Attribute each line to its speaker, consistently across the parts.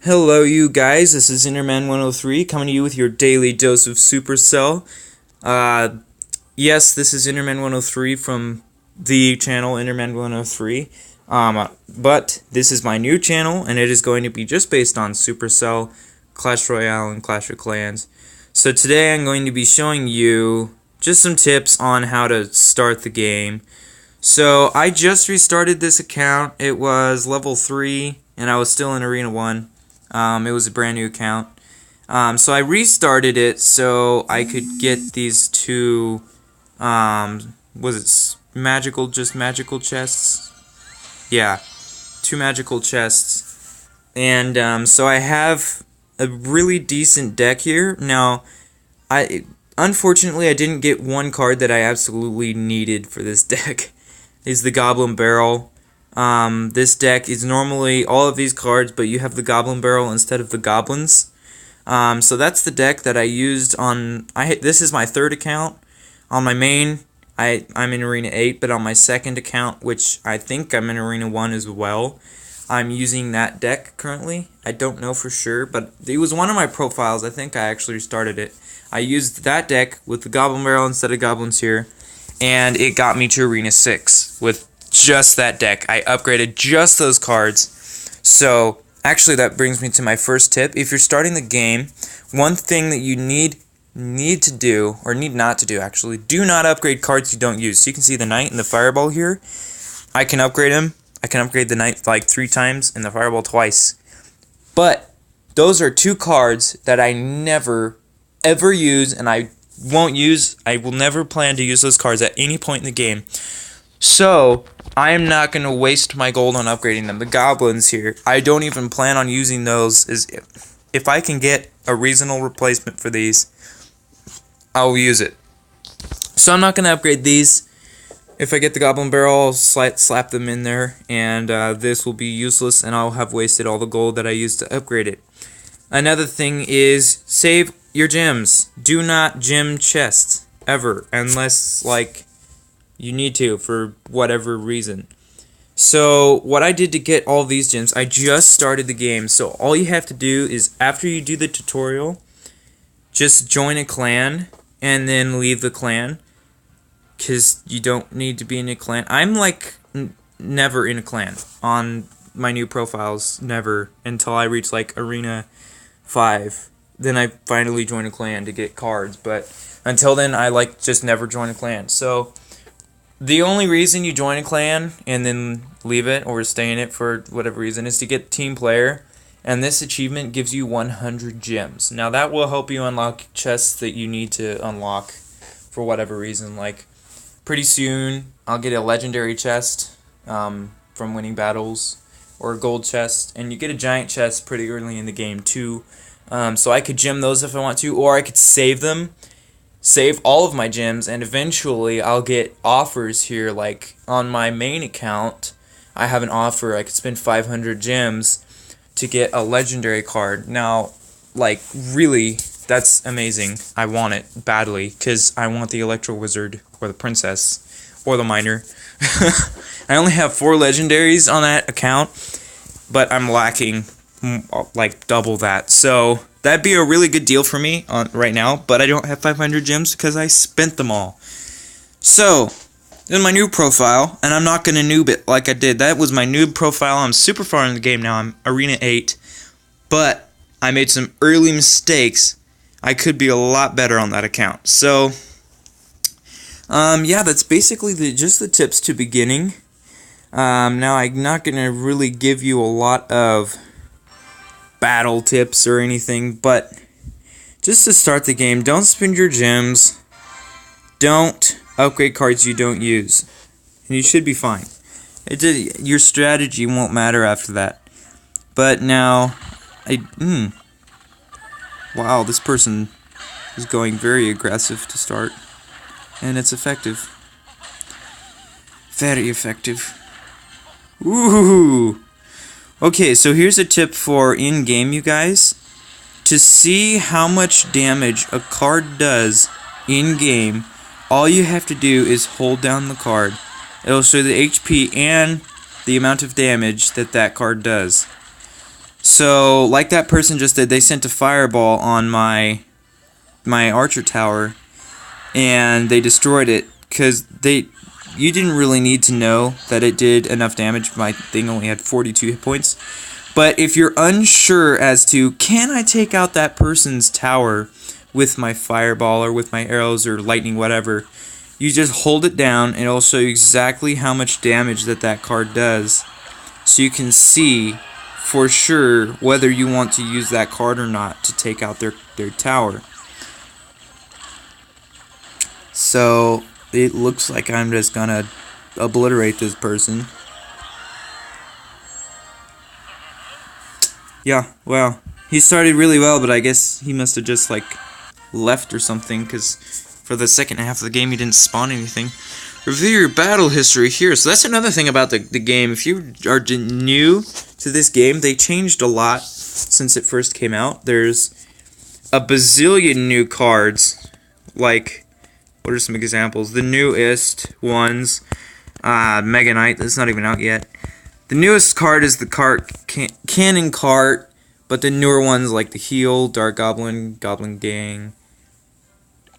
Speaker 1: Hello, you guys. This is Interman103 coming to you with your daily dose of Supercell. Yes, this is Interman103 from the channel Interman103. But this is my new channel, and it is going to be just based on Supercell, Clash Royale, and Clash of Clans. So today I'm going to be showing you just some tips on how to start the game. So I just restarted this account. It was level 3, and I was still in Arena 1. It was a brand new account. So I restarted it so I could get these two, just magical chests? Yeah, two magical chests. And, so I have a really decent deck here. Now, unfortunately, I didn't get one card that I absolutely needed for this deck. Is the Goblin Barrel. This deck is normally all of these cards, but you have the Goblin Barrel instead of the Goblins. So that's the deck that I used on. This is my third account. On my main, I'm in Arena 8, but on my second account, which I think I'm in Arena 1 as well, I'm using that deck currently. I don't know for sure, but it was one of my profiles. I think I actually started it. I used that deck with the Goblin Barrel instead of Goblins here, and it got me to Arena 6 with just that deck. I upgraded just those cards. So actually that brings me to my first tip. If you're starting the game, one thing that you need to do, or need not to do actually, do not upgrade cards you don't use. So you can see the Knight and the Fireball here. I can upgrade them. I can upgrade the Knight like 3 times and the Fireball twice. But those are 2 cards that I never ever use, and I won't use. I will never plan to use those cards at any point in the game. So I am not going to waste my gold on upgrading them. The Goblins here, I don't even plan on using those. If I can get a reasonable replacement for these, I'll use it. So I'm not going to upgrade these. If I get the Goblin Barrel, I'll slap them in there, and this will be useless, and I'll have wasted all the gold that I used to upgrade it. Another thing is, save your gems. Do not gem chests, ever, unless, like, you need to for whatever reason. So what I did to get all these gems, I just started the game. So all you have to do is, after you do the tutorial, just join a clan and then leave the clan, because you don't need to be in a clan. I'm like never in a clan on my new profiles, never, until I reach like Arena 5. Then I finally join a clan to get cards, but until then I like just never join a clan. So the only reason you join a clan and then leave it or stay in it for whatever reason is to get team player, and this achievement gives you 100 gems. Now that will help you unlock chests that you need to unlock for whatever reason. Like pretty soon I'll get a legendary chest from winning battles, or a gold chest, and you get a giant chest pretty early in the game too. So I could gem those if I want to, or I could save them. Save all of my gems, and eventually I'll get offers here. Like on my main account, I have an offer. I could spend 500 gems to get a legendary card. Now, like, really, that's amazing. I want it badly, because I want the Electro Wizard, or the Princess, or the Miner. I only have 4 legendaries on that account, but I'm lacking like double that. So that'd be a really good deal for me right now, but I don't have 500 gems because I spent them all. So this is my new profile, and I'm not going to noob it like I did. That was my noob profile. I'm super far in the game now. I'm Arena 8, but I made some early mistakes. I could be a lot better on that account. So yeah, that's basically just the tips to beginning. Now I'm not going to really give you a lot of battle tips or anything, but just to start the game, don't spend your gems, don't upgrade cards you don't use, and you should be fine. Your strategy won't matter after that. But now, wow, this person is going very aggressive to start, and it's effective. Very effective. Ooh. Okay, so here's a tip for in-game, you guys. To see how much damage a card does in-game, all you have to do is hold down the card. It'll show the HP and the amount of damage that card does. So, like that person just did, they sent a fireball on my archer tower, and they destroyed it because you didn't really need to know that it did enough damage. My thing only had 42 hit points. But if you're unsure as to, can I take out that person's tower with my fireball or with my arrows or lightning, whatever, you just hold it down and it'll show you exactly how much damage that card does. So you can see for sure whether you want to use that card or not to take out their tower. So it looks like I'm just gonna obliterate this person. Yeah, well, he started really well, but I guess he must have just like left or something, because for the second half of the game he didn't spawn anything. Review your battle history here. So that's another thing about the game. If you are new to this game, they changed a lot since it first came out. There's a bazillion new cards. Like, what are some examples? The newest ones, Mega Knight, that's not even out yet. The newest card is the Cannon Cart, but the newer ones like the Heal, Dark Goblin, Goblin Gang,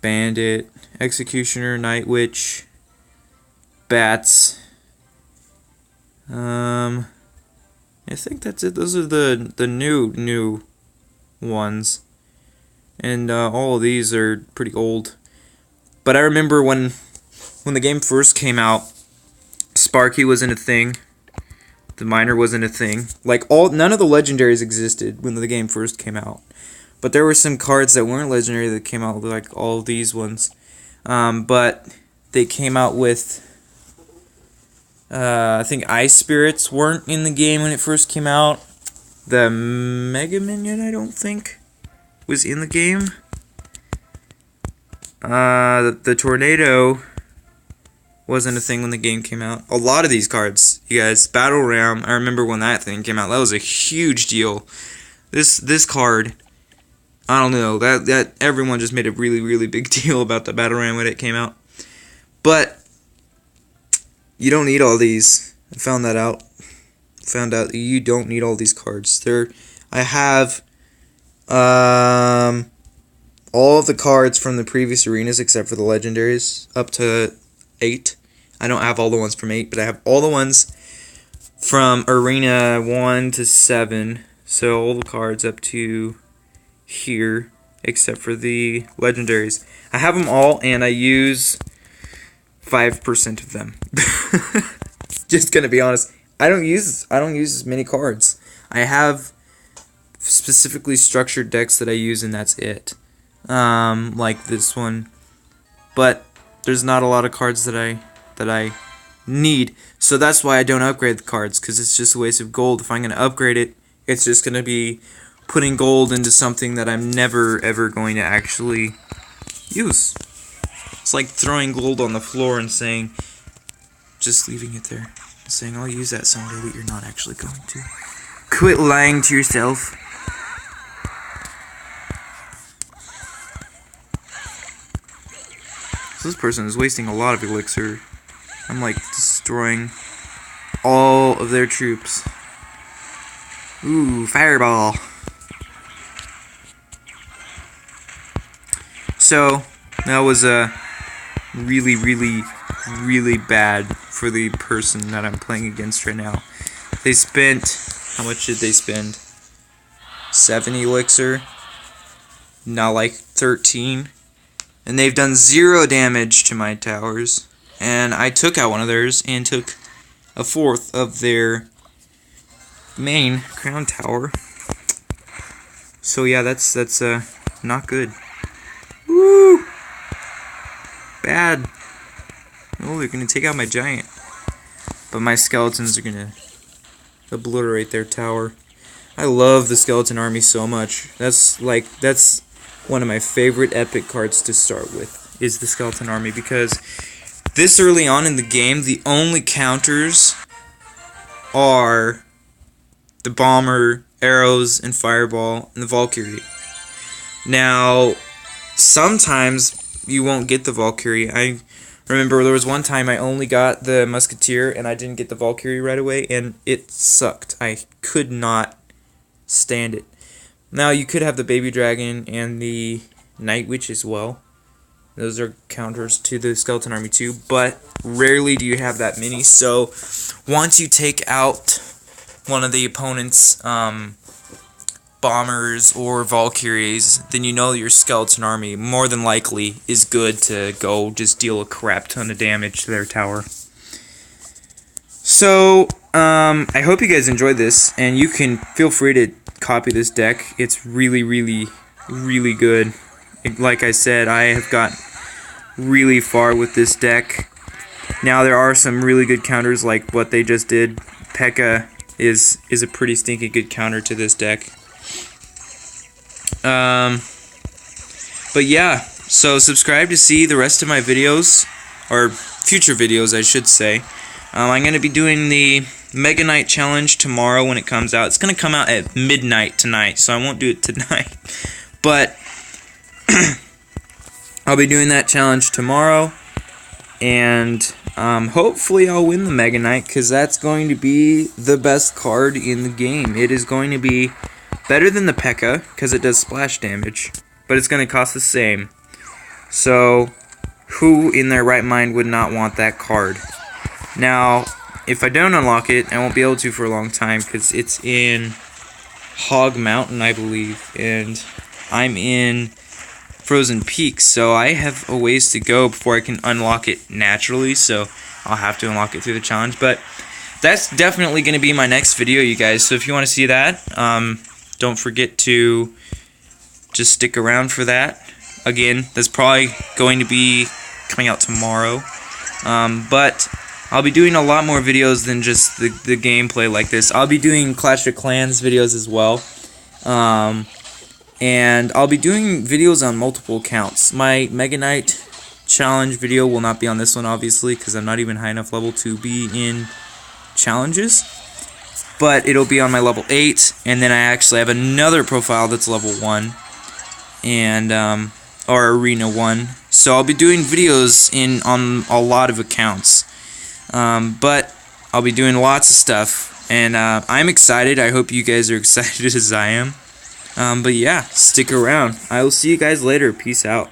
Speaker 1: Bandit, Executioner, Night Witch, Bats. I think that's it. Those are the new ones, and all of these are pretty old. But I remember when the game first came out, Sparky wasn't a thing. The miner wasn't a thing. Like none of the legendaries existed when the game first came out. But there were some cards that weren't legendary that came out, like all of these ones. But they came out with, I think Ice Spirits weren't in the game when it first came out. The Mega Minion, I don't think, was in the game. The Tornado wasn't a thing when the game came out. A lot of these cards, you guys, Battle Ram, I remember when that thing came out, that was a huge deal. This card, I don't know, that everyone just made a really big deal about the Battle Ram when it came out. But you don't need all these. I found that out. Found out that you don't need all these cards. I have all of the cards from the previous arenas except for the legendaries up to 8. I don't have all the ones from 8, but I have all the ones from Arena 1 to 7. So all the cards up to here, except for the legendaries. I have them all, and I use 5% of them. Just gonna be honest. I don't use as many cards. I have specifically structured decks that I use, and that's it. Like this one. But there's not a lot of cards that I need, so that's why I don't upgrade the cards, because it's just a waste of gold. If I'm going to upgrade it, it's just going to be putting gold into something that I'm never ever going to actually use. It's like throwing gold on the floor and saying, just leaving it there, saying I'll use that someday, but you're not actually going to. Quit lying to yourself. So this person is wasting a lot of elixir. I'm like destroying all of their troops. Ooh, fireball. So that was really bad for the person that I'm playing against right now. They spent, how much did they spend? 7 elixir. Not like 13. And they've done 0 damage to my towers. And I took out one of theirs and took a 4th of their main crown tower. So yeah, that's not good. Woo! Bad. Oh, they're gonna take out my giant. But my skeletons are gonna obliterate their tower. I love the skeleton army so much. That's one of my favorite epic cards to start with, is the skeleton army, because this early on in the game, the only counters are the bomber, arrows, and fireball, and the Valkyrie. Now, sometimes you won't get the Valkyrie. I remember there was one time I only got the musketeer, and I didn't get the Valkyrie right away, and it sucked. I could not stand it. Now you could have the baby dragon and the night witch as well. Those are counters to the skeleton army too, but rarely do you have that many. So once you take out one of the opponent's bombers or Valkyries, then you know your skeleton army more than likely is good to go just deal a crap ton of damage to their tower. So I hope you guys enjoyed this, and you can feel free to copy this deck. It's really, really, really good. Like I said, I have got really far with this deck. Now there are some really good counters like what they just did. P.E.K.K.A. is a pretty stinky good counter to this deck. But yeah, so subscribe to see the rest of my videos, or future videos I should say. I'm going to be doing the Mega Night Challenge tomorrow when it comes out. It's going to come out at midnight tonight, so I won't do it tonight. But I'll be doing that challenge tomorrow, and hopefully I'll win the Mega Knight, because that's going to be the best card in the game. It is going to be better than the P.E.K.K.A. because it does splash damage, but it's going to cost the same. So who in their right mind would not want that card? Now, if I don't unlock it, I won't be able to for a long time because it's in Hog Mountain, I believe, and I'm in Frozen Peaks, so I have a ways to go before I can unlock it naturally, so I'll have to unlock it through the challenge. But that's definitely going to be my next video, you guys, so if you want to see that, don't forget to just stick around for that. Again, that's probably going to be coming out tomorrow, but I'll be doing a lot more videos than just the gameplay like this. I'll be doing Clash of Clans videos as well. And I'll be doing videos on multiple accounts. My Mega Knight challenge video will not be on this one, obviously, because I'm not even high enough level to be in challenges. But it'll be on my level 8, and then I actually have another profile that's level 1, and or Arena 1. So I'll be doing videos on a lot of accounts. But I'll be doing lots of stuff, and I'm excited. I hope you guys are excited as I am. But yeah, stick around. I will see you guys later. Peace out.